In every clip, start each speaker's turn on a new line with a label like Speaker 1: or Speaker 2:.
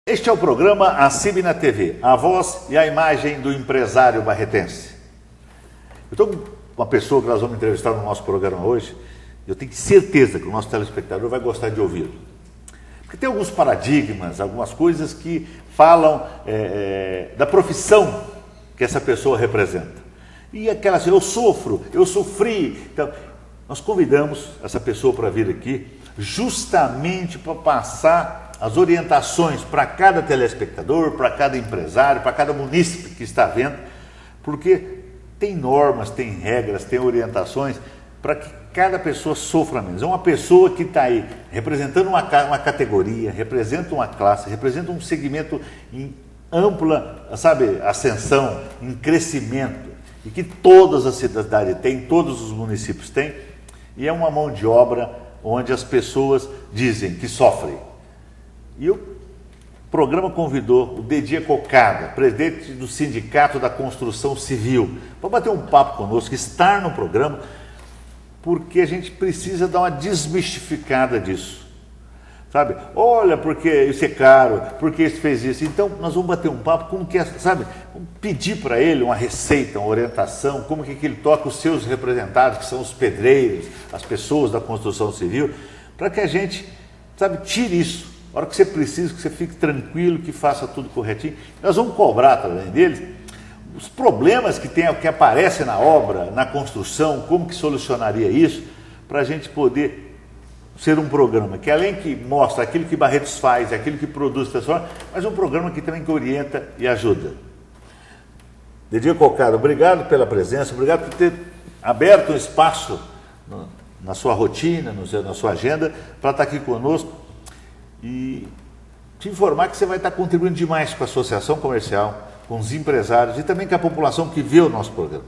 Speaker 1: Este é o programa ACIB na TV, a voz e a imagem do empresário barretense. Eu estou com uma pessoa que nós vamos entrevistar no nosso programa hoje, e eu tenho certeza que o nosso telespectador vai gostar de ouvi-lo. Porque tem alguns paradigmas, algumas coisas que falam da profissão que essa pessoa representa. E aquela assim, eu sofro, eu sofri. Então, nós convidamos essa pessoa para vir aqui justamente para passar as orientações para cada telespectador, para cada empresário, para cada munícipe que está vendo, porque tem normas, tem regras, tem orientações para que cada pessoa sofra menos. É uma pessoa que está aí representando uma categoria, representa uma classe, representa um segmento em ampla, ascensão, em crescimento, e que todas as cidades têm, todos os municípios têm, e é uma mão de obra onde as pessoas dizem que sofrem. E o programa convidou o Dedia Cocada, presidente do Sindicato da Construção Civil, para bater um papo conosco, estar no programa, porque a gente precisa dar uma desmistificada disso. Sabe? Olha, porque isso é caro, porque isso fez isso. Então, nós vamos bater um papo, como que é, sabe? Vamos pedir para ele uma receita, uma orientação, como que ele toca os seus representados, que são os pedreiros, as pessoas da construção civil, para que a gente, tire isso. A hora que você precisa, que você fique tranquilo, que faça tudo corretinho. Nós vamos cobrar também deles os problemas que aparecem na obra, na construção, como que solucionaria isso, para a gente poder ser um programa que, além que mostra aquilo que Barretos faz, aquilo que produz, transforma, mas um programa que também que orienta e ajuda. Dedia Cocada, obrigado pela presença, obrigado por ter aberto um espaço na sua rotina, na sua agenda, para estar aqui conosco e te informar que você vai estar contribuindo demais com a associação comercial, com os empresários e também com a população que vê o nosso programa.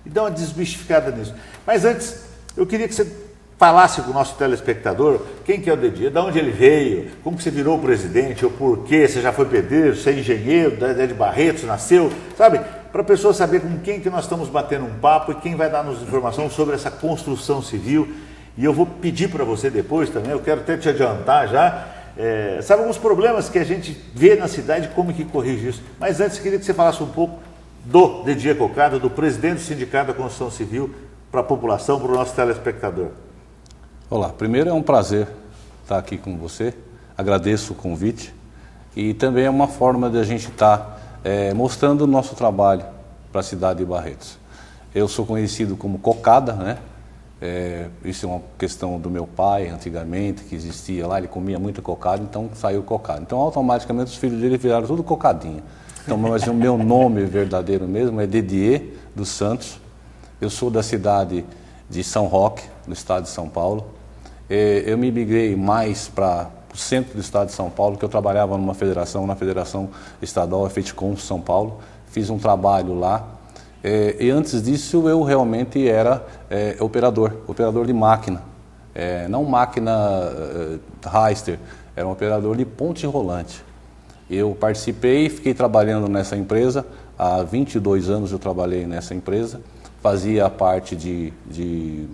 Speaker 1: E dá uma desmistificada nisso. Mas antes, eu queria que você falasse com o nosso telespectador quem que é o Dedia, de onde ele veio, como que você virou presidente, ou por quê, você já foi pedreiro, você é engenheiro, de Barretos, nasceu, para a pessoa saber com quem que nós estamos batendo um papo e quem vai dar-nos informação sobre essa construção civil. E eu vou pedir para você depois também, eu quero até te adiantar já, alguns problemas que a gente vê na cidade, como que corrige isso. Mas antes, queria que você falasse um pouco do Dedia Cocada, do presidente do Sindicato da Construção Civil, para a população, para o nosso telespectador.
Speaker 2: Olá, primeiro é um prazer estar aqui com você, agradeço o convite e também é uma forma de a gente estar mostrando o nosso trabalho para a cidade de Barretos. Eu sou conhecido como Cocada, né? Isso é uma questão do meu pai, antigamente, que existia lá, ele comia muita cocada, então saiu cocada. Então, automaticamente, os filhos dele viraram tudo cocadinha. Então, mas o meu nome verdadeiro mesmo é Dedier dos Santos. Eu sou da cidade de São Roque, no estado de São Paulo. Eu me migrei mais para o centro do estado de São Paulo, que eu trabalhava numa federação, na Federação Estadual FETICOM São Paulo. Fiz um trabalho lá. E antes disso eu realmente era operador de máquina, não máquina Heister, era um operador de ponte rolante. Eu participei, fiquei trabalhando nessa empresa, há 22 anos eu trabalhei nessa empresa, fazia a parte de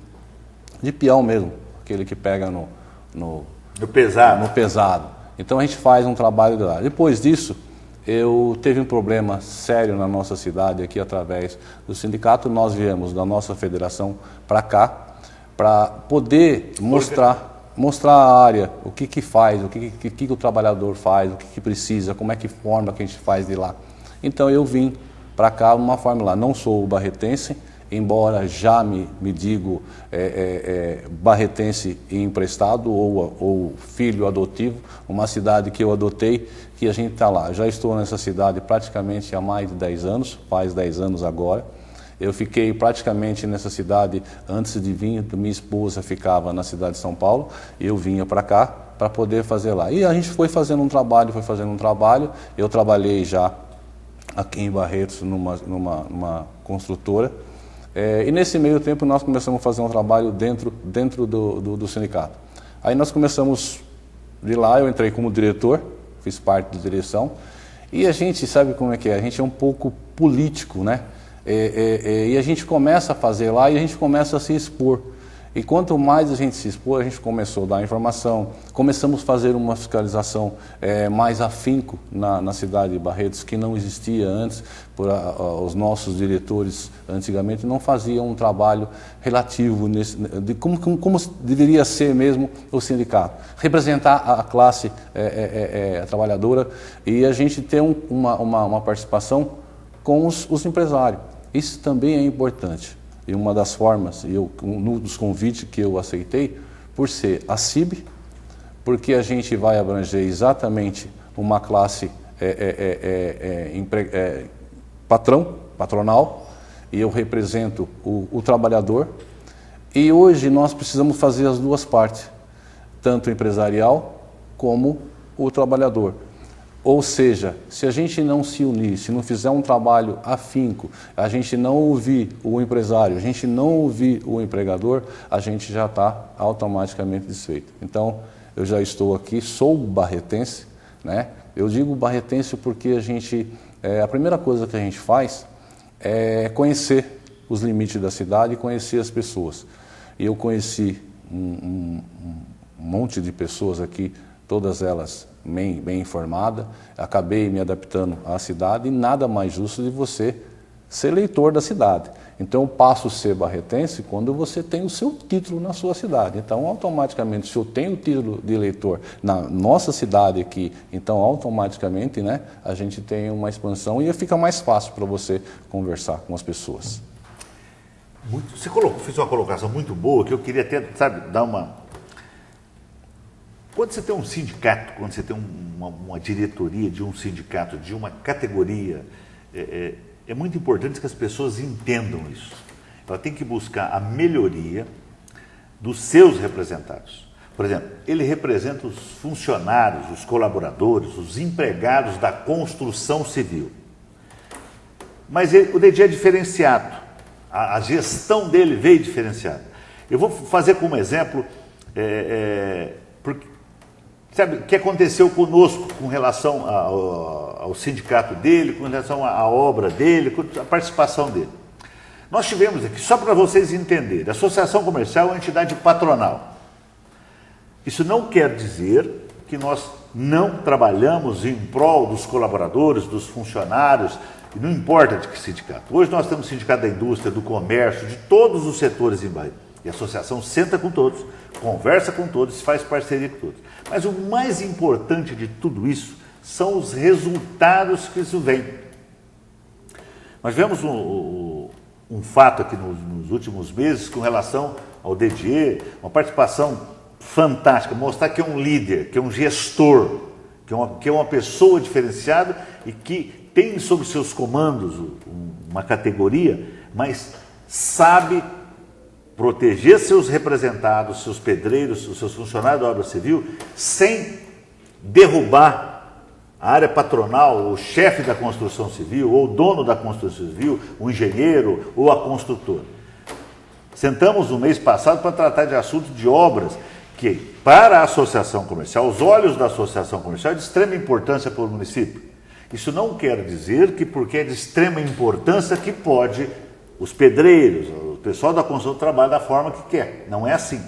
Speaker 2: peão mesmo, aquele que pega no pesado. Então a gente faz um trabalho lá. Depois disso, eu teve um problema sério na nossa cidade aqui através do sindicato. Nós viemos da nossa federação para cá para poder mostrar a área, o que faz, o que o trabalhador faz, o que precisa, como é que forma que a gente faz de lá. Então eu vim para cá uma forma lá. Não sou barretense, embora já me digo barretense e emprestado ou filho adotivo, uma cidade que eu adotei, que a gente está lá. Já estou nessa cidade praticamente há mais de 10 anos, faz 10 anos agora. Eu fiquei praticamente nessa cidade antes de vir, minha esposa ficava na cidade de São Paulo, eu vinha para cá para poder fazer lá. E a gente foi fazendo um trabalho, eu trabalhei já aqui em Barretos numa construtora, e nesse meio tempo nós começamos a fazer um trabalho dentro do sindicato. Aí nós começamos de lá, eu entrei como diretor, fiz parte da direção, e a gente sabe como é que é, a gente é um pouco político, né? E a gente começa a fazer lá e a gente começa a se expor. E quanto mais a gente se expor, a gente começou a dar informação, começamos a fazer uma fiscalização mais afinco na cidade de Barretos, que não existia antes. Os nossos diretores antigamente não faziam um trabalho relativo de como deveria ser mesmo o sindicato. Representar a classe trabalhadora e a gente ter uma participação com os empresários. Isso também é importante. E uma das formas, um dos convites que eu aceitei, por ser a CIB, porque a gente vai abranger exatamente uma classe patronal, e eu represento o trabalhador, e hoje nós precisamos fazer as duas partes, tanto o empresarial como o trabalhador. Ou seja, se a gente não se unir, se não fizer um trabalho afinco, a gente não ouvir o empresário, a gente não ouvir o empregador, a gente já está automaticamente desfeito. Então, eu já estou aqui, sou barretense, né? Eu digo barretense porque a primeira coisa que a gente faz é conhecer os limites da cidade e conhecer as pessoas. E eu conheci um monte de pessoas aqui, todas elas bem informada, acabei me adaptando à cidade e nada mais justo de você ser eleitor da cidade. Então eu passo a ser barretense quando você tem o seu título na sua cidade. Então automaticamente, se eu tenho o título de eleitor na nossa cidade aqui, então automaticamente, né, a gente tem uma expansão e fica mais fácil para você conversar com as pessoas.
Speaker 1: Você fez uma colocação muito boa que eu queria até, dar uma... Quando você tem um sindicato, quando você tem uma diretoria de um sindicato, de uma categoria, é muito importante que as pessoas entendam isso. Ela tem que buscar a melhoria dos seus representados. Por exemplo, ele representa os funcionários, os colaboradores, os empregados da construção civil. Mas o DG é diferenciado, a gestão dele veio diferenciada. Eu vou fazer como exemplo, porque sabe o que aconteceu conosco com relação ao sindicato dele, com relação à obra dele, com a participação dele. Nós tivemos aqui, só para vocês entenderem, a Associação Comercial é uma entidade patronal. Isso não quer dizer que nós não trabalhamos em prol dos colaboradores, dos funcionários, e não importa de que sindicato. Hoje nós temos sindicato da indústria, do comércio, de todos os setores em Bahia. E a associação senta com todos, conversa com todos, faz parceria com todos. Mas o mais importante de tudo isso são os resultados que isso vem. Nós tivemos um fato aqui nos últimos meses com relação ao DG, uma participação fantástica, mostrar que é um líder, que é um gestor, que é uma pessoa diferenciada e que tem sob seus comandos uma categoria, mas sabe proteger seus representados, seus pedreiros, os seus funcionários da obra civil, sem derrubar a área patronal, o chefe da construção civil, ou o dono da construção civil, o engenheiro ou a construtora. Sentamos no mês passado para tratar de assuntos de obras que, para a associação comercial, os olhos da associação comercial é de extrema importância para o município. Isso não quer dizer que porque é de extrema importância que pode os pedreiros, o pessoal da construção trabalha da forma que quer. Não é assim.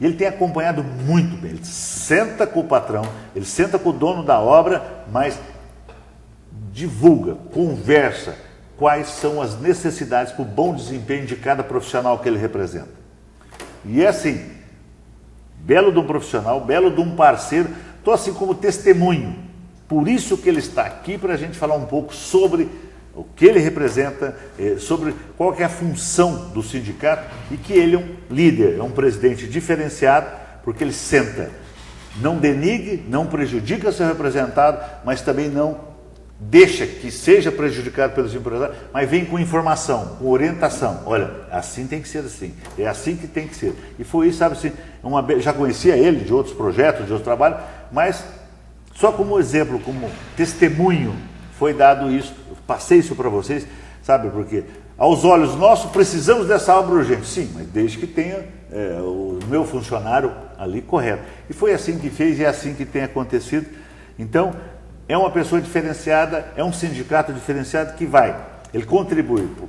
Speaker 1: E ele tem acompanhado muito bem. Ele senta com o patrão, ele senta com o dono da obra, mas divulga, conversa quais são as necessidades para o bom desempenho de cada profissional que ele representa. E é assim, belo de um profissional, belo de um parceiro, estou assim como testemunho. Por isso que ele está aqui, para a gente falar um pouco sobre o que ele representa, sobre qual que é a função do sindicato e que ele é um líder, é um presidente diferenciado, porque ele senta, não denigre, não prejudica seu representado, mas também não deixa que seja prejudicado pelos empresários, mas vem com informação, com orientação. Olha, assim tem que ser assim, é assim que tem que ser. E foi isso, sabe assim, já conhecia ele de outros projetos, de outros trabalhos, mas só como exemplo, como testemunho, foi dado isso. Eu passei isso para vocês, sabe, porque aos olhos nossos precisamos dessa obra urgente. Sim, mas desde que tenha o meu funcionário ali correto. E foi assim que fez e é assim que tem acontecido. Então, é uma pessoa diferenciada, é um sindicato diferenciado que vai. Ele contribui para o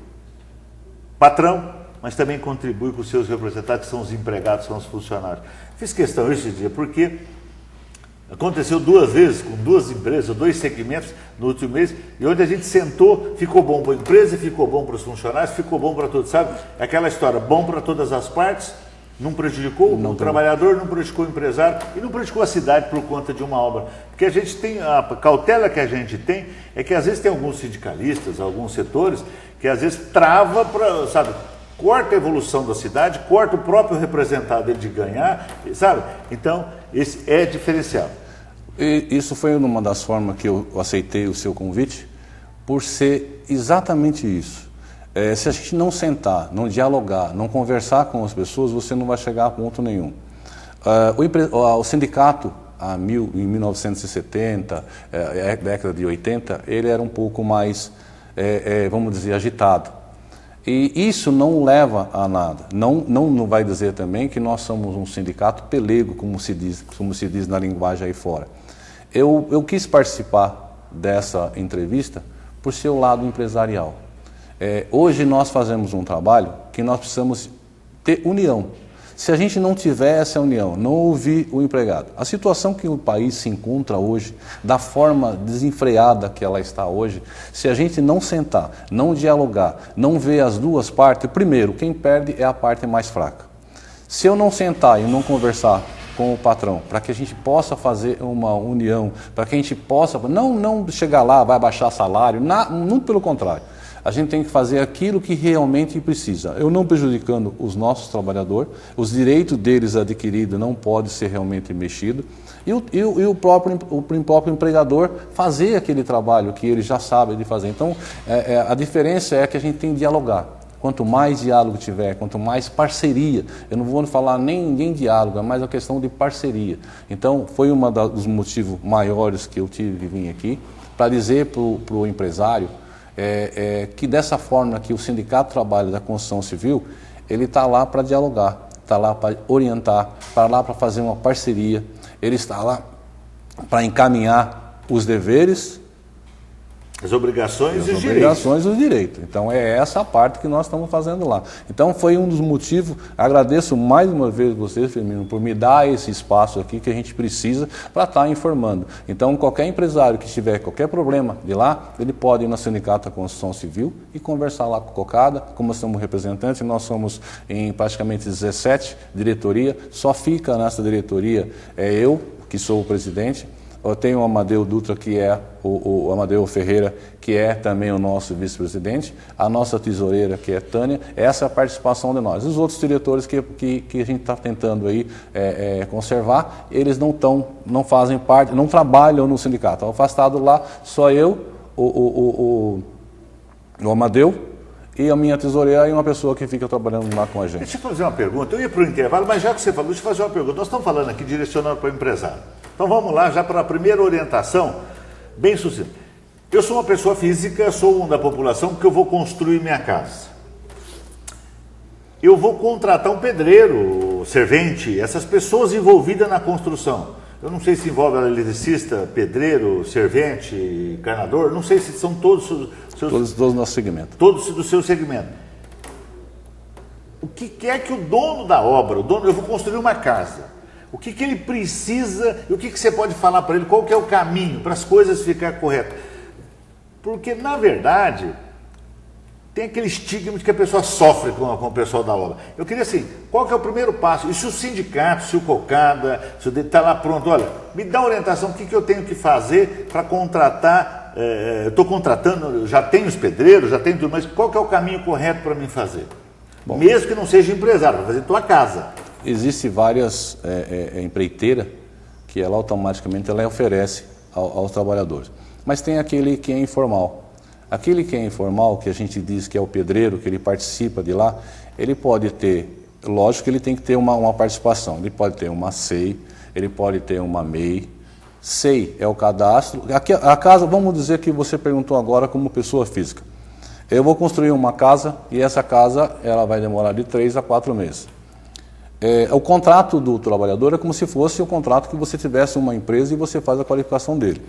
Speaker 1: patrão, mas também contribui com os seus representantes, que são os empregados, são os funcionários. Fiz questão esse dia, porque aconteceu 2 vezes, com 2 empresas, 2 segmentos no último mês, e onde a gente sentou, ficou bom para a empresa, ficou bom para os funcionários, ficou bom para todos, sabe? É aquela história, bom para todas as partes, não prejudicou o trabalhador, não prejudicou o empresário e não prejudicou a cidade por conta de uma obra. Porque a gente tem, a cautela que a gente tem é que às vezes tem alguns sindicalistas, alguns setores, que às vezes trava para, sabe, corta a evolução da cidade, corta o próprio representado dele de ganhar, sabe? Então, esse é diferencial.
Speaker 2: E isso foi uma das formas que eu aceitei o seu convite, por ser exatamente isso. Se a gente não sentar, não dialogar, não conversar com as pessoas, você não vai chegar a ponto nenhum. O sindicato, em 1970, década de 80, ele era um pouco mais, vamos dizer, agitado. E isso não leva a nada. Não vai dizer também que nós somos um sindicato pelego, como se diz na linguagem aí fora. Eu quis participar dessa entrevista por ser o lado empresarial. Hoje nós fazemos um trabalho que nós precisamos ter união. Se a gente não tiver essa união, não ouvir o empregado, a situação que o país se encontra hoje, da forma desenfreada que ela está hoje, se a gente não sentar, não dialogar, não ver as duas partes, primeiro, quem perde é a parte mais fraca. Se eu não sentar e não conversar com o patrão, para que a gente possa fazer uma união, para que a gente possa, não chegar lá, vai baixar salário, não pelo contrário. A gente tem que fazer aquilo que realmente precisa. Eu não prejudicando os nossos trabalhadores, os direitos deles adquiridos não podem ser realmente mexidos, e o próprio empregador fazer aquele trabalho que ele já sabe de fazer. Então, a diferença é que a gente tem que dialogar. Quanto mais diálogo tiver, quanto mais parceria, eu não vou falar nem diálogo, é mais a questão de parceria. Então, foi um dos motivos maiores que eu tive que vir aqui, para dizer para o empresário, que dessa forma que o Sindicato de Trabalho da Construção Civil, ele está lá para dialogar, está lá para orientar, está lá para fazer uma parceria, ele está lá para encaminhar os deveres,
Speaker 1: as obrigações e os
Speaker 2: direitos. Os direitos. Então é essa parte que nós estamos fazendo lá. Então foi um dos motivos, agradeço mais uma vez você, Firmino, por me dar esse espaço aqui que a gente precisa para estar informando. Então qualquer empresário que tiver qualquer problema de lá, ele pode ir no Sindicato da Construção Civil e conversar lá com o Cocada, como nós somos representantes, nós somos em praticamente 17 diretoria, só fica nessa diretoria eu, que sou o presidente. Eu tenho o Amadeu Dutra, que é o Amadeu Ferreira, que é também o nosso vice-presidente, a nossa tesoureira, que é Tânia, essa é a participação de nós. Os outros diretores que a gente está tentando aí conservar, eles não fazem parte, não trabalham no sindicato. Estão afastados lá, só eu, o Amadeu, e a minha tesoureira e uma pessoa que fica trabalhando lá com a gente.
Speaker 1: Deixa eu fazer uma pergunta, eu ia para o intervalo, mas já que você falou, deixa eu fazer uma pergunta. Nós estamos falando aqui direcionando para o empresário. Então vamos lá, já para a primeira orientação, bem sucinta. Eu sou uma pessoa física, sou um da população, porque eu vou construir minha casa. Eu vou contratar um pedreiro, servente, essas pessoas envolvidas na construção. Eu não sei se envolve eletricista, pedreiro, servente, encanador, não sei se são todos
Speaker 2: do nosso segmento.
Speaker 1: Todos do seu segmento. O que é que o dono da obra, eu vou construir uma casa, o que ele precisa e o que você pode falar para ele, qual que é o caminho para as coisas ficarem corretas? Porque, na verdade, tem aquele estigma de que a pessoa sofre com o pessoal da obra. Eu queria assim, qual que é o primeiro passo? E se o sindicato, se o Cocada, se o está lá pronto, olha, me dá orientação, o que eu tenho que fazer para contratar, eu estou contratando, já tenho os pedreiros, já tenho tudo, mas qual que é o caminho correto para mim fazer? Bom, mesmo que não seja empresário, para fazer tua casa.
Speaker 2: Existem várias empreiteiras que ela automaticamente oferece aos trabalhadores. Mas tem aquele que é informal. Aquele que é informal, que a gente diz que é o pedreiro, que ele participa de lá, ele pode ter, lógico que ele tem que ter uma participação, ele pode ter uma SEI, ele pode ter uma MEI. SEI é o cadastro. A casa, vamos dizer que você perguntou agora como pessoa física. Eu vou construir uma casa e essa casa ela vai demorar de 3 a 4 meses. O contrato do trabalhador é como se fosse o contrato que você tivesse uma empresa e você faz a qualificação dele.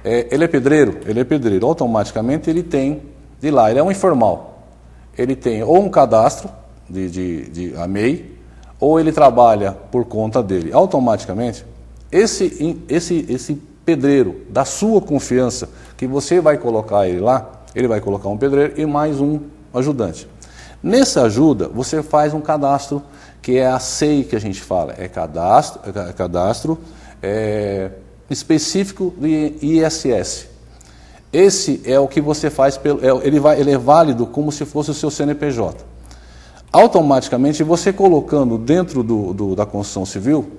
Speaker 2: Ele é pedreiro, automaticamente ele tem de lá, ele é um informal, ele tem ou um cadastro a MEI, ou ele trabalha por conta dele. Automaticamente, esse pedreiro da sua confiança, que você vai colocar ele lá, ele vai colocar um pedreiro e mais um ajudante. Nessa ajuda, você faz um cadastro, que é a SEI que a gente fala, é cadastro específico do ISS. Esse é o que você faz, ele é válido como se fosse o seu CNPJ. Automaticamente, você colocando dentro da construção civil,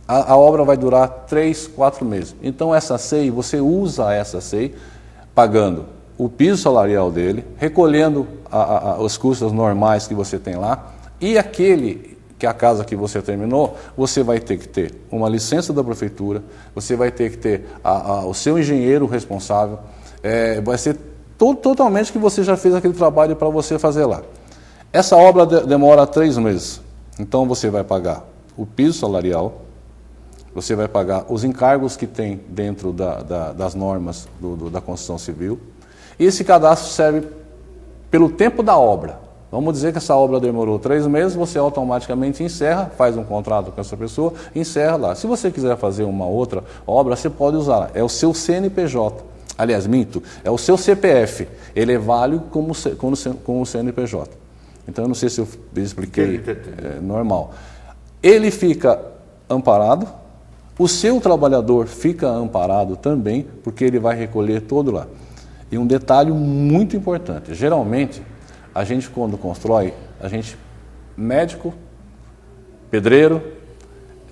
Speaker 2: a obra vai durar 3, 4 meses. Então, essa SEI, você usa essa SEI pagando o piso salarial dele, recolhendo os custos normais que você tem lá, e a casa que você terminou, você vai ter que ter uma licença da prefeitura, você vai ter que ter o seu engenheiro responsável, vai ser totalmente que você já fez aquele trabalho para você fazer lá. Essa obra demora 3 meses, então você vai pagar o piso salarial, você vai pagar os encargos que tem dentro das normas da construção civil, e esse cadastro serve pelo tempo da obra. Vamos dizer que essa obra demorou 3 meses, você automaticamente encerra, faz um contrato com essa pessoa, encerra lá. Se você quiser fazer uma outra obra, você pode usar. É o seu CNPJ. Aliás, minto, é o seu CPF. Ele é válido como o CNPJ. Então, eu não sei se eu expliquei normal. Ele fica amparado, o seu trabalhador fica amparado também, porque ele vai recolher todo lá. E um detalhe muito importante, geralmente, a gente quando constrói, médico, pedreiro,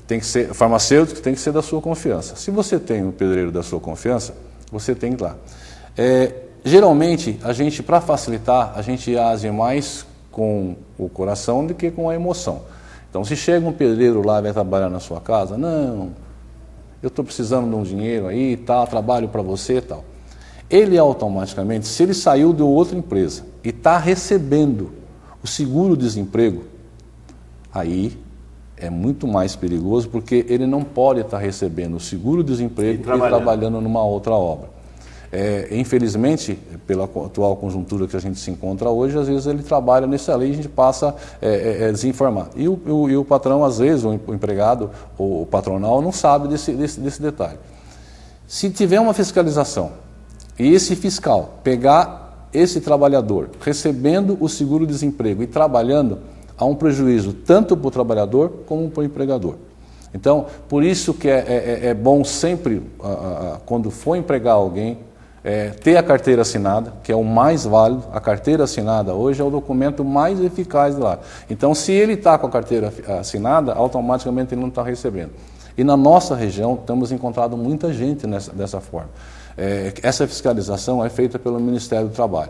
Speaker 2: tem que ser farmacêutico, tem que ser da sua confiança. Se você tem um pedreiro da sua confiança, você tem que ir lá. Geralmente, para facilitar, a gente age mais com o coração do que com a emoção. Então, se chega um pedreiro lá e vai trabalhar na sua casa, não, eu estou precisando de um dinheiro aí, tal, trabalho para você e tal. Ele automaticamente, se ele saiu de outra empresa e está recebendo o seguro-desemprego, aí é muito mais perigoso, porque ele não pode estar recebendo o seguro-desemprego e trabalhando numa outra obra. Infelizmente, pela atual conjuntura que a gente se encontra hoje, às vezes ele trabalha nessa lei e a gente passa a desinformar. E o patrão, às vezes, o empregado, o patronal, não sabe desse detalhe. Se tiver uma fiscalização, e esse fiscal pegar esse trabalhador recebendo o seguro-desemprego e trabalhando, há um prejuízo tanto para o trabalhador como para o empregador. Então, por isso que é bom sempre, quando for empregar alguém, ter a carteira assinada, que é o mais válido. A carteira assinada hoje é o documento mais eficaz de lá. Então, se ele está com a carteira assinada, automaticamente ele não está recebendo. E na nossa região, temos encontrado muita gente dessa forma. Essa fiscalização é feita pelo Ministério do Trabalho.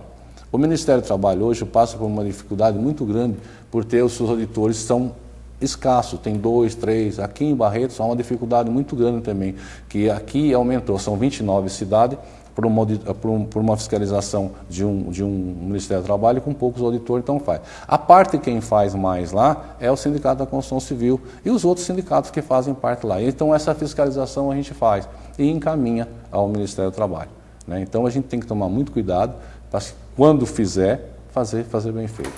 Speaker 2: O Ministério do Trabalho hoje passa por uma dificuldade muito grande por ter os seus auditores são escassos, tem 2, 3, aqui em Barretos há uma dificuldade muito grande também, que aqui aumentou, são 29 cidades, por uma fiscalização de um Ministério do Trabalho com poucos auditores, então faz. A parte quem faz mais lá é o Sindicato da Construção Civil e os outros sindicatos que fazem parte lá. Então essa fiscalização a gente faz e encaminha ao Ministério do Trabalho, né? Então a gente tem que tomar muito cuidado para, quando fizer, fazer bem feito.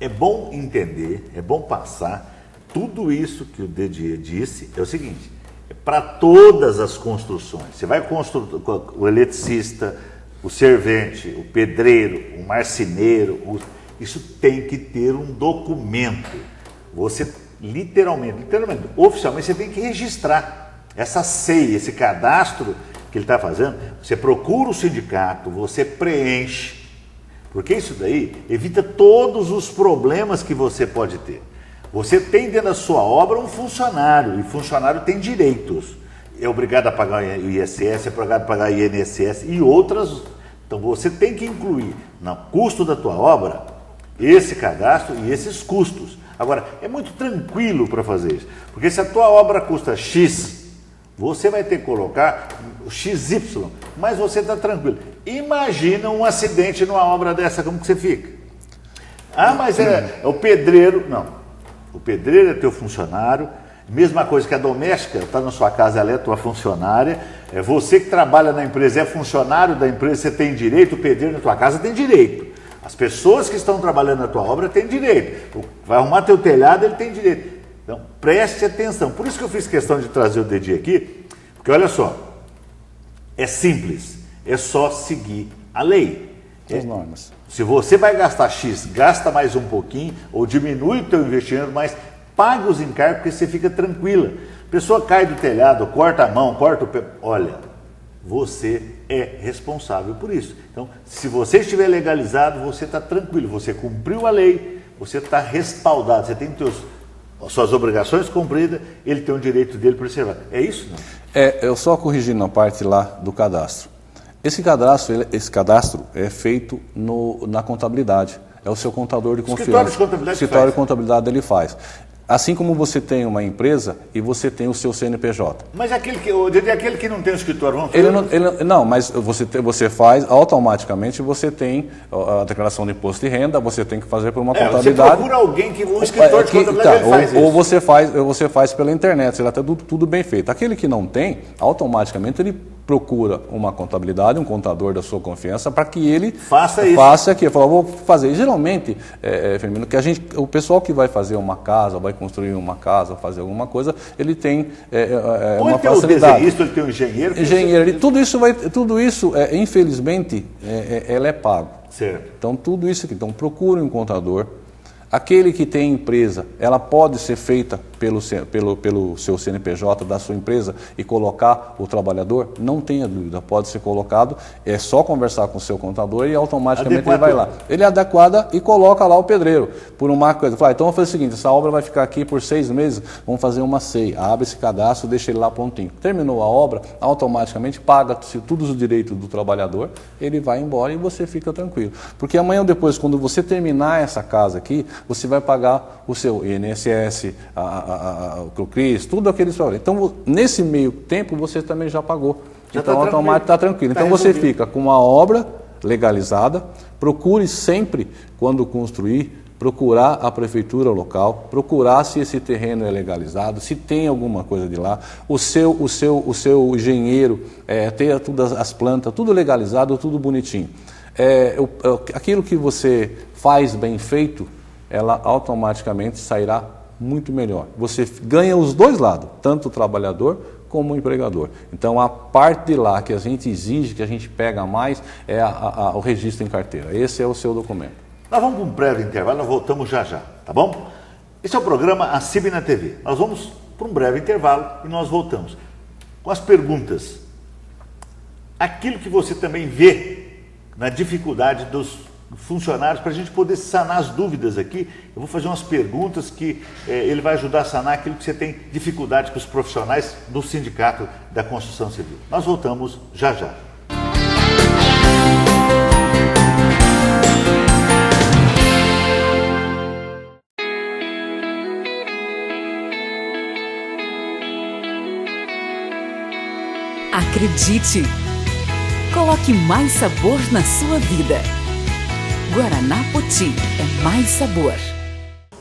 Speaker 1: É bom entender, é bom passar, tudo isso que o Didier disse é o seguinte: para todas as construções. Você vai construir o eletricista, o servente, o pedreiro, o marceneiro, isso tem que ter um documento. Você literalmente, oficialmente, você tem que registrar essa SEI, esse cadastro que ele está fazendo. Você procura o sindicato, você preenche, porque isso daí evita todos os problemas que você pode ter. Você tem dentro da sua obra um funcionário, e funcionário tem direitos. É obrigado a pagar o ISS, é obrigado a pagar o INSS e outras. Então você tem que incluir no custo da tua obra esse cadastro e esses custos. Agora, é muito tranquilo para fazer isso, porque se a tua obra custa X, você vai ter que colocar o XY, mas você está tranquilo. Imagina um acidente numa obra dessa, como que você fica? Mas é o pedreiro. Não. O pedreiro é teu funcionário, mesma coisa que a doméstica, está na sua casa, ela é tua funcionária, é você que trabalha na empresa, é funcionário da empresa, você tem direito, o pedreiro na tua casa tem direito. As pessoas que estão trabalhando na tua obra têm direito. Vai arrumar teu telhado, ele tem direito. Então, preste atenção. Por isso que eu fiz questão de trazer o Dedi aqui, porque olha só, é simples, é só seguir a lei.
Speaker 2: As normas.
Speaker 1: Se você vai gastar X, gasta mais um pouquinho, ou diminui o teu investimento, mas paga os encargos, porque você fica tranquila. A pessoa cai do telhado, corta a mão, corta o pé. Olha, você é responsável por isso. Então, se você estiver legalizado, você está tranquilo, você cumpriu a lei, você está respaldado, você tem as suas obrigações cumpridas, ele tem o direito dele preservado. É isso, não?
Speaker 2: Eu só corrigindo a parte lá do cadastro. Esse cadastro é feito na contabilidade. É o seu contador de confiança.
Speaker 1: Escritório de contabilidade.
Speaker 2: O escritório de contabilidade ele faz. Assim como você tem uma empresa e você tem o seu CNPJ.
Speaker 1: Mas aquele que não tem o escritório, vamos fazer?
Speaker 2: Não, mas você faz, automaticamente você tem a declaração de imposto de renda, você tem que fazer por uma contabilidade.
Speaker 1: Você procura alguém que um escritório de contabilidade faz isso.
Speaker 2: Ou você faz pela internet, será tudo bem feito. Aquele que não tem, automaticamente ele procura uma contabilidade, um contador da sua confiança, para que ele faça aqui. Fala, vou fazer. E, geralmente, Firmino, o pessoal que vai fazer uma casa, vai construir uma casa, fazer alguma coisa, ele tem uma facilidade.
Speaker 1: Ele tem um engenheiro.
Speaker 2: Tudo isso, infelizmente, ela é pago.
Speaker 1: Certo.
Speaker 2: Então, tudo isso aqui. Então, procure um contador. Aquele que tem empresa, ela pode ser feita pelo seu CNPJ da sua empresa e colocar o trabalhador? Não tenha dúvida, pode ser colocado, é só conversar com o seu contador e automaticamente ele vai lá. Ele adequada e coloca lá o pedreiro por uma coisa. Fala, então vamos fazer o seguinte, essa obra vai ficar aqui por 6 meses, vamos fazer uma ceia, abre esse cadastro, deixa ele lá prontinho. Terminou a obra, automaticamente paga-se todos os direitos do trabalhador, ele vai embora e você fica tranquilo. Porque amanhã ou depois, quando você terminar essa casa aqui, você vai pagar o seu INSS, o CRIS, tudo aqueles valores. Então, nesse meio tempo, você também já pagou. Então, automaticamente está tranquilo. Então, você fica com uma obra legalizada. Procure sempre, quando construir, procurar a prefeitura local, procurar se esse terreno é legalizado, se tem alguma coisa de lá, o seu engenheiro ter todas as plantas, tudo legalizado, tudo bonitinho. Aquilo que você faz bem feito, ela automaticamente sairá muito melhor. Você ganha os dois lados, tanto o trabalhador como o empregador. Então, a parte de lá que a gente exige, que a gente pega mais, é o registro em carteira. Esse é o seu documento.
Speaker 1: Nós vamos para um breve intervalo, nós voltamos já, tá bom? Esse é o programa A CIB na TV. Nós vamos para um breve intervalo e nós voltamos com as perguntas. Aquilo que você também vê na dificuldade dos funcionários, para a gente poder sanar as dúvidas aqui. Eu vou fazer umas perguntas que ele vai ajudar a sanar aquilo que você tem dificuldade com os profissionais do Sindicato da Construção Civil. Nós voltamos já.
Speaker 3: Acredite! Coloque mais sabor na sua vida. Guaraná Poti é mais sabor.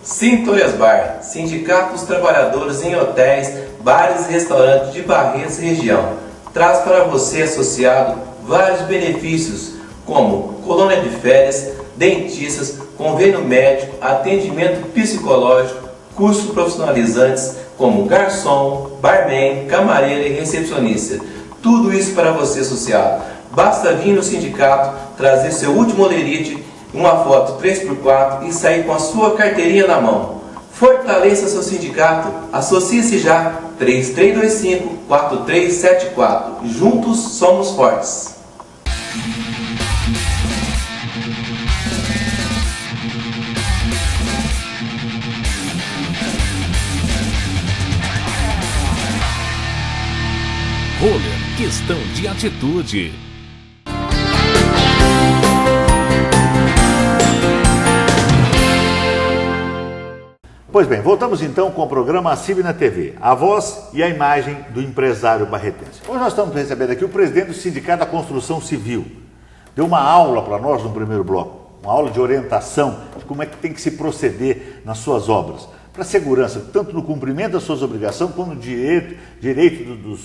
Speaker 4: Sintoias Bar, Sindicato dos Trabalhadores em Hotéis, Bares e Restaurantes de Barretos e região, traz para você, associado, vários benefícios, como colônia de férias, dentistas, convênio médico, atendimento psicológico, cursos profissionalizantes, como garçom, barman, camareira e recepcionista. Tudo isso para você, associado. Basta vir no sindicato, trazer seu último olerite, uma foto 3x4 e sair com a sua carteirinha na mão. Fortaleça seu sindicato, associe-se já, 3325-4374. Juntos somos fortes.
Speaker 5: Roller, questão de atitude.
Speaker 1: Pois bem, voltamos então com o programa A CIB na TV, a voz e a imagem do empresário barretense. Hoje nós estamos recebendo aqui o presidente do Sindicato da Construção Civil. Deu uma aula para nós no primeiro bloco, uma aula de orientação de como é que tem que se proceder nas suas obras, para segurança, tanto no cumprimento das suas obrigações, como no direito dos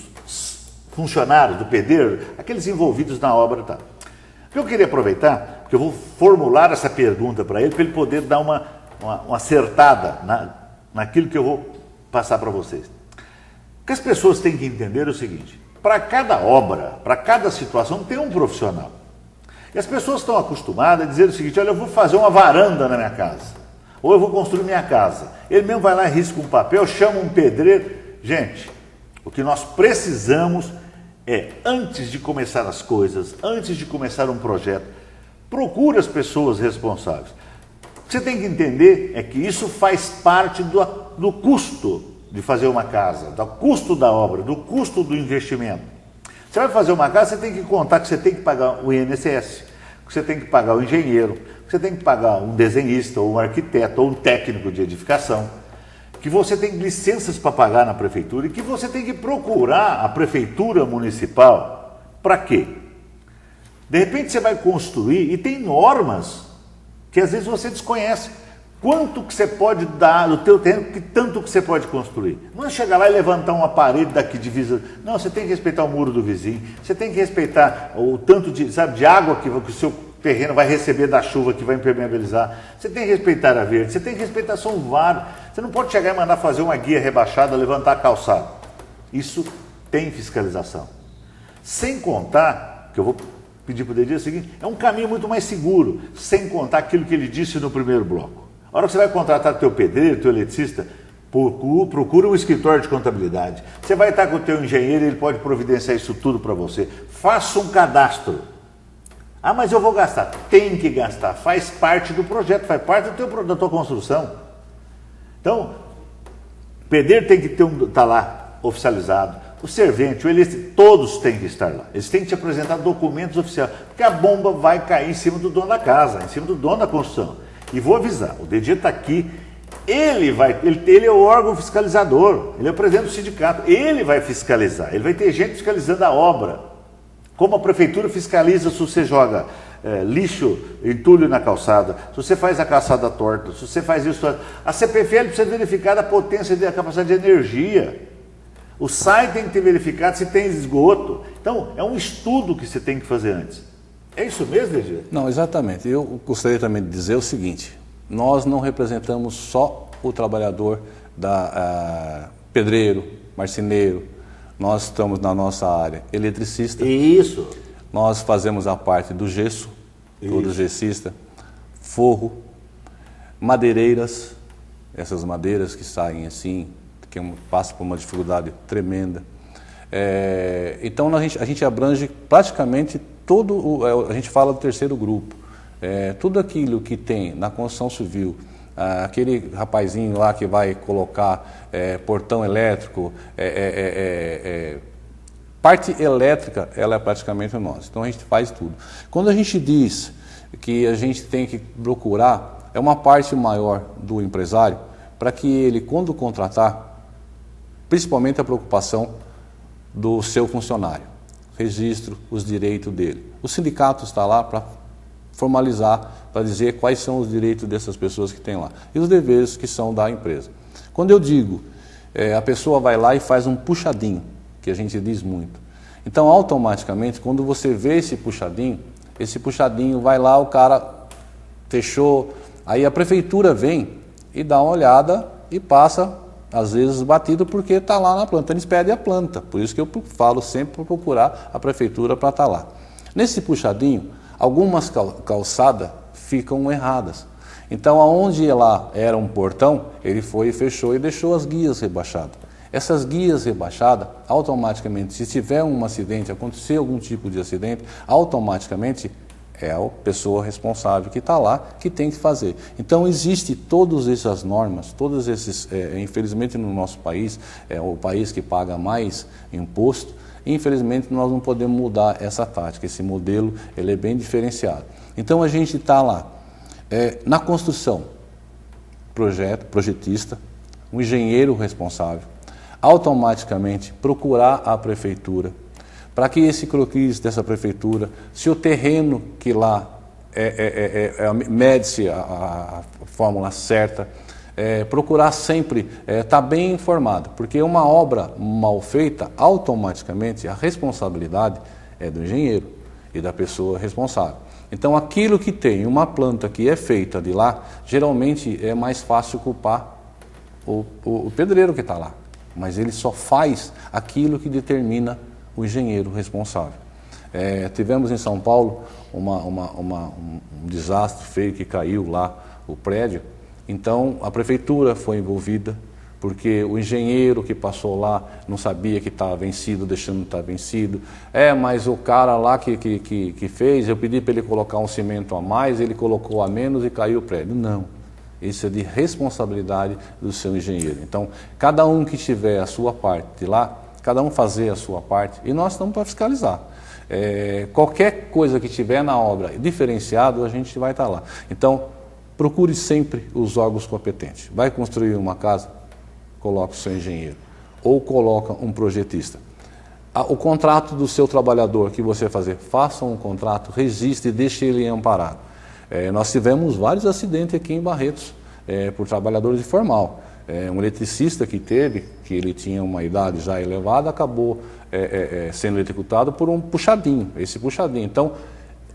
Speaker 1: funcionários, do pedreiro, aqueles envolvidos na obra. Tá. que eu queria aproveitar, porque eu vou formular essa pergunta para ele poder dar uma acertada naquilo que eu vou passar para vocês. O que as pessoas têm que entender é o seguinte: para cada obra, para cada situação, tem um profissional. E as pessoas estão acostumadas a dizer o seguinte: olha, eu vou fazer uma varanda na minha casa, ou eu vou construir minha casa. Ele mesmo vai lá e risca um papel, chama um pedreiro. Gente, o que nós precisamos é, antes de começar as coisas, antes de começar um projeto, procure as pessoas responsáveis. O que você tem que entender é que isso faz parte do custo de fazer uma casa, do custo da obra, do custo do investimento. Você vai fazer uma casa, você tem que contar que você tem que pagar o INSS, que você tem que pagar o engenheiro, que você tem que pagar um desenhista, ou um arquiteto, ou um técnico de edificação, que você tem licenças para pagar na prefeitura e que você tem que procurar a prefeitura municipal. Para quê? De repente você vai construir e tem normas que às vezes você desconhece. Quanto que você pode dar no teu terreno, que tanto que você pode construir. Não é chegar lá e levantar uma parede daqui divisa. Não, você tem que respeitar o muro do vizinho, você tem que respeitar o tanto de água que o seu terreno vai receber da chuva que vai impermeabilizar. Você tem que respeitar a verde, você tem que respeitar, são vários. Você não pode chegar e mandar fazer uma guia rebaixada, levantar a calçada. Isso tem fiscalização. Sem contar, que eu vou pedir para o Dedir, é o seguinte: é um caminho muito mais seguro, sem contar aquilo que ele disse no primeiro bloco. A hora que você vai contratar teu pedreiro, teu eletricista, procura um escritório de contabilidade. Você vai estar com o teu engenheiro, ele pode providenciar isso tudo para você. Faça um cadastro. Ah, mas eu vou gastar. Tem que gastar, faz parte do projeto, faz parte da tua construção. Então, o pedreiro tem que estar lá oficializado, o servente, o eletricista, todos têm que estar lá. Eles têm que te apresentar documentos oficiais, porque a bomba vai cair em cima do dono da casa, em cima do dono da construção. E vou avisar, o Dedir está aqui, ele é o órgão fiscalizador, ele é o presidente do sindicato, ele vai fiscalizar, ele vai ter gente fiscalizando a obra. Como a prefeitura fiscaliza se você joga lixo, entulho na calçada, se você faz a calçada torta, se você faz isso. A CPFL precisa verificar a potência e a capacidade de energia. O SAI tem que ter verificado se tem esgoto. Então, é um estudo que você tem que fazer antes. É isso mesmo, Dedir?
Speaker 2: Não, exatamente. Eu gostaria também de dizer o seguinte: nós não representamos só o trabalhador pedreiro, marceneiro, nós estamos na nossa área eletricista.
Speaker 1: Isso.
Speaker 2: Nós fazemos a parte do gesso, todo gessista, forro, madeireiras, essas madeiras que saem assim, que passam por uma dificuldade tremenda. Então a gente abrange praticamente a gente fala do terceiro grupo, tudo aquilo que tem na construção civil, aquele rapazinho lá que vai colocar portão elétrico, parte elétrica, ela é praticamente nossa. Então a gente faz tudo. Quando a gente diz que a gente tem que procurar, é uma parte maior do empresário, para que ele, quando contratar, principalmente a preocupação do seu funcionário, registro, os direitos dele. O sindicato está lá para formalizar, para dizer quais são os direitos dessas pessoas que tem lá e os deveres que são da empresa. Quando eu digo, a pessoa vai lá e faz um puxadinho, que a gente diz muito. Então, automaticamente, quando você vê esse puxadinho vai lá, o cara fechou, aí a prefeitura vem e dá uma olhada e passa, às vezes batido, porque está lá na planta, eles pedem a planta, por isso que eu falo sempre para procurar a prefeitura para estar lá. Nesse puxadinho, algumas calçadas ficam erradas, então aonde lá era um portão, ele foi e fechou e deixou as guias rebaixadas. Essas guias rebaixadas, automaticamente, se tiver um acidente, acontecer algum tipo de acidente, automaticamente é a pessoa responsável que está lá que tem que fazer. Então, existe todas essas normas, todos esses, infelizmente no nosso país, é o país que paga mais imposto, infelizmente nós não podemos mudar essa tática, esse modelo ele é bem diferenciado. Então, a gente está lá, na construção, projetista, um engenheiro responsável, automaticamente procurar a prefeitura, para que esse croquis dessa prefeitura, se o terreno que lá mede-se a fórmula certa, procurar sempre estar bem informado, porque uma obra mal feita, automaticamente a responsabilidade é do engenheiro e da pessoa responsável. Então aquilo que tem uma planta que é feita de lá, geralmente é mais fácil culpar o pedreiro que está lá. Mas ele só faz aquilo que determina o engenheiro responsável. Tivemos em São Paulo um desastre feio que caiu lá o prédio. Então a prefeitura foi envolvida, porque o engenheiro que passou lá não sabia que estava vencido, deixando de estar vencido. Mas o cara lá que fez, eu pedi para ele colocar um cimento a mais, ele colocou a menos e caiu o prédio. Não, isso é de responsabilidade do seu engenheiro. Então, cada um que tiver a sua parte de lá, cada um fazer a sua parte, e nós estamos para fiscalizar. Qualquer coisa que tiver na obra diferenciado, a gente vai estar lá. Então, procure sempre os órgãos competentes. Vai construir uma casa? Coloca o seu engenheiro, ou coloca um projetista. O contrato do seu trabalhador que você fazer, faça um contrato, registre e deixe ele amparado. Nós tivemos vários acidentes aqui em Barretos, por trabalhadores de formal. Um eletricista que ele tinha uma idade já elevada, acabou sendo executado por um puxadinho, esse puxadinho. Então,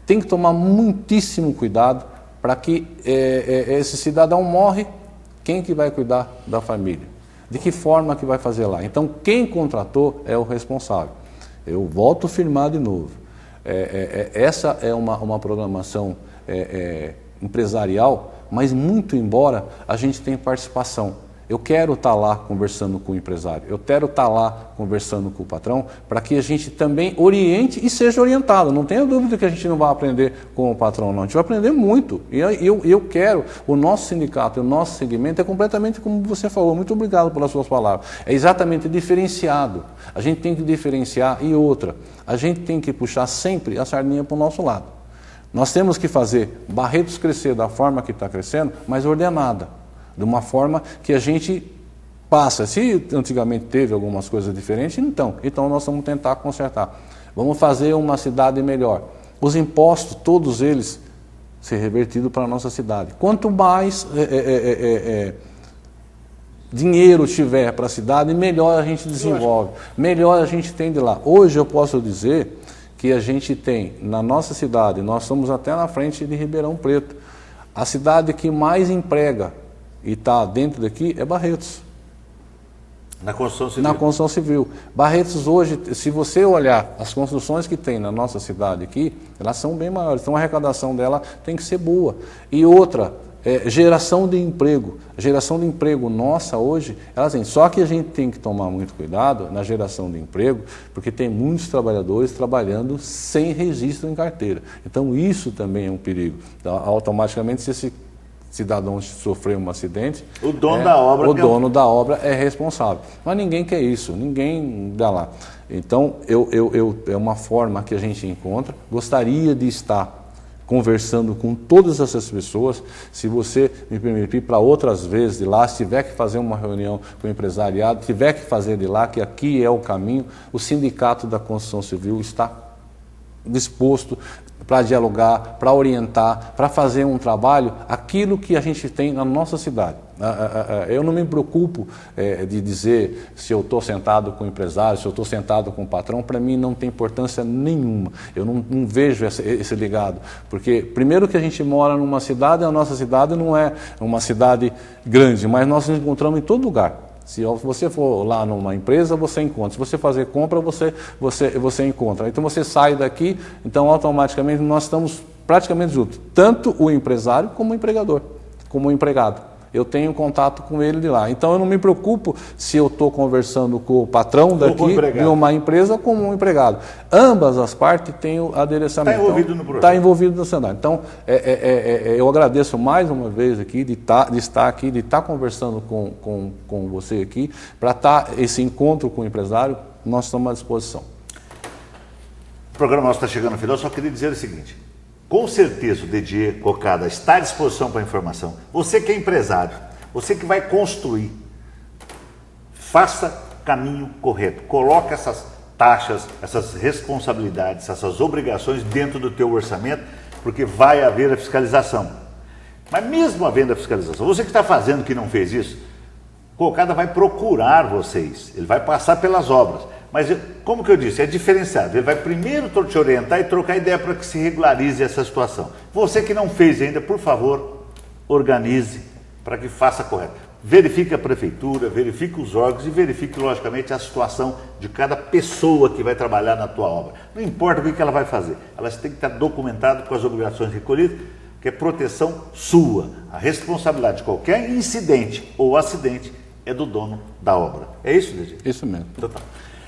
Speaker 2: tem que tomar muitíssimo cuidado para que esse cidadão morre, quem que vai cuidar da família? De que forma que vai fazer lá? Então, quem contratou é o responsável. Eu volto a afirmar de novo. Essa é uma programação empresarial, mas muito embora a gente tenha participação. Eu quero estar lá conversando com o empresário, eu quero estar lá conversando com o patrão, para que a gente também oriente e seja orientado. Não tenha dúvida que a gente não vai aprender com o patrão, não. A gente vai aprender muito. E eu quero, o nosso sindicato, o nosso segmento é completamente como você falou. Muito obrigado pelas suas palavras. É exatamente diferenciado. A gente tem que diferenciar. E outra, a gente tem que puxar sempre a sardinha para o nosso lado. Nós temos que fazer Barretos crescer da forma que está crescendo, mas ordenada. De uma forma que a gente passa. Se antigamente teve algumas coisas diferentes, então nós vamos tentar consertar. Vamos fazer uma cidade melhor. Os impostos, todos eles, ser revertidos para a nossa cidade. Quanto mais dinheiro tiver para a cidade, melhor a gente desenvolve, melhor a gente tem de lá. Hoje eu posso dizer que a gente tem na nossa cidade, nós estamos até na frente de Ribeirão Preto, a cidade que mais emprega e está dentro daqui é Barretos.
Speaker 1: Na construção civil.
Speaker 2: Na construção civil. Barretos hoje, se você olhar as construções que tem na nossa cidade aqui, elas são bem maiores. Então a arrecadação dela tem que ser boa. E outra, geração de emprego. A geração de emprego nossa hoje, ela tem. Só que a gente tem que tomar muito cuidado na geração de emprego, porque tem muitos trabalhadores trabalhando sem registro em carteira. Então isso também é um perigo. Então, automaticamente, se esse cidadão sofreu um acidente,
Speaker 1: o dono da obra
Speaker 2: é responsável. Mas ninguém quer isso, ninguém dá lá. Então, é uma forma que a gente encontra. Gostaria de estar conversando com todas essas pessoas. Se você me permitir, para outras vezes de lá, se tiver que fazer uma reunião com o empresariado, tiver que fazer de lá, que aqui é o caminho, o Sindicato da Construção Civil está disposto para dialogar, para orientar, para fazer um trabalho, aquilo que a gente tem na nossa cidade. Eu não me preocupo de dizer se eu estou sentado com o empresário, se eu estou sentado com o patrão, para mim não tem importância nenhuma. Eu não vejo esse ligado, porque primeiro que a gente mora numa cidade, a nossa cidade não é uma cidade grande, mas nós nos encontramos em todo lugar. Se você for lá numa empresa, você encontra. Se você fazer compra, você encontra. Então você sai daqui, então automaticamente nós estamos praticamente juntos. Tanto o empresário como o empregador, como o empregado. Eu tenho contato com ele de lá. Então eu não me preocupo se eu estou conversando com o patrão daqui de uma empresa ou com um empregado. Ambas as partes têm o adereçamento.
Speaker 1: Está envolvido no projeto.
Speaker 2: Está envolvido no cenário. Então eu agradeço mais uma vez aqui de estar aqui, de estar conversando com você aqui, para estar esse encontro com o empresário, nós estamos à disposição.
Speaker 1: O programa nosso está chegando ao final, só queria dizer o seguinte. Com certeza o DG Cocada está à disposição para informação. Você que é empresário, você que vai construir, faça caminho correto. Coloque essas taxas, essas responsabilidades, essas obrigações dentro do teu orçamento, porque vai haver a fiscalização. Mas mesmo havendo a fiscalização, você que está fazendo que não fez isso, Cocada vai procurar vocês, ele vai passar pelas obras, Mas, como que eu disse, é diferenciado. Ele vai primeiro te orientar e trocar ideia para que se regularize essa situação. Você que não fez ainda, por favor, organize para que faça correto. Verifique a prefeitura, verifique os órgãos e verifique, logicamente, a situação de cada pessoa que vai trabalhar na tua obra. Não importa o que ela vai fazer, elas têm que estar documentadas com as obrigações recolhidas, que é proteção sua. A responsabilidade de qualquer incidente ou acidente é do dono da obra. É isso, DG?
Speaker 2: Isso mesmo.
Speaker 1: Então, tá.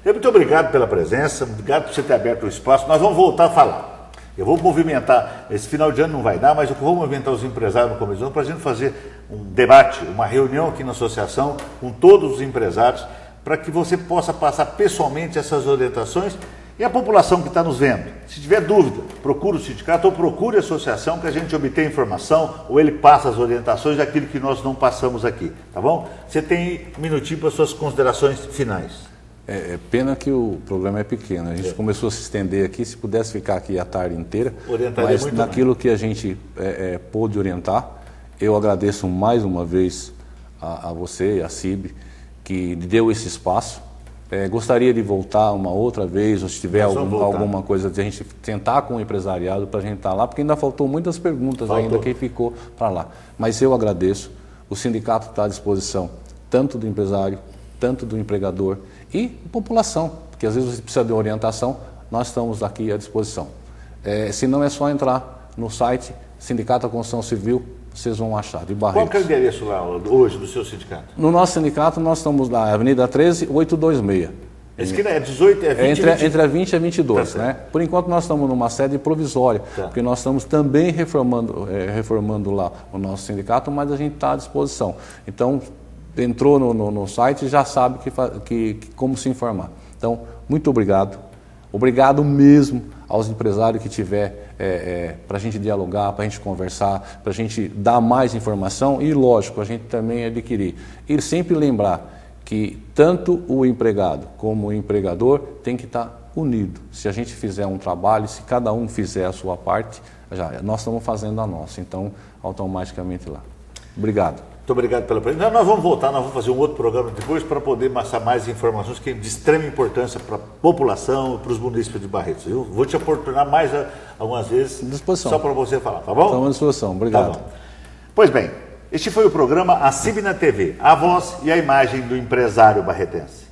Speaker 1: Muito obrigado pela presença, obrigado por você ter aberto o espaço. Nós vamos voltar a falar. Eu vou movimentar, esse final de ano não vai dar, mas eu vou movimentar os empresários no começo do ano para a gente fazer um debate, uma reunião aqui na associação com todos os empresários, para que você possa passar pessoalmente essas orientações e a população que está nos vendo. Se tiver dúvida, procure o sindicato ou procure a associação que a gente obtenha informação ou ele passa as orientações daquilo que nós não passamos aqui, tá bom? Você tem um minutinho para suas considerações finais.
Speaker 2: É pena que o programa é pequeno. A gente começou a se estender aqui, se pudesse ficar aqui a tarde inteira,
Speaker 1: orientaria
Speaker 2: mas
Speaker 1: muito
Speaker 2: naquilo
Speaker 1: mais.
Speaker 2: que a gente pôde orientar, eu agradeço mais uma vez a você, a CIB, que deu esse espaço. Gostaria de voltar uma outra vez, ou se tiver alguma coisa, de a gente tentar com o empresariado para a gente estar lá, porque ainda faltou muitas perguntas ainda que ficou para lá. Mas eu agradeço, o sindicato está à disposição, tanto do empresário, tanto do empregador e população, porque às vezes você precisa de orientação, nós estamos aqui à disposição. Se não é só entrar no site Sindicato da Construção Civil, vocês vão achar, de Barretos.
Speaker 1: Qual que é o endereço lá hoje do seu sindicato?
Speaker 2: No nosso sindicato nós estamos na Avenida 13, 826.
Speaker 1: Esquina é 18, é 20
Speaker 2: entre a 20 e a 22,
Speaker 1: tá,
Speaker 2: né? Por enquanto nós estamos numa sede provisória, porque nós estamos também reformando lá o nosso sindicato, mas a gente está à disposição. Então, entrou no site e já sabe como se informar. Então, muito obrigado. Obrigado mesmo aos empresários que tiver para a gente dialogar, para a gente conversar, para a gente dar mais informação e, lógico, a gente também adquirir. E sempre lembrar que tanto o empregado como o empregador tem que estar unido. Se a gente fizer um trabalho, se cada um fizer a sua parte, nós estamos fazendo a nossa. Então, automaticamente lá. Obrigado.
Speaker 1: Muito obrigado pela presença. Nós vamos voltar, nós vamos fazer um outro programa depois para poder passar mais informações que é de extrema importância para a população e para os municípios de Barretos. Eu vou te oportunar mais algumas vezes, só para você falar, tá bom?
Speaker 2: Estamos à disposição, obrigado.
Speaker 1: Tá bom. Pois bem, este foi o programa A CIB na TV, a voz e a imagem do empresário barretense.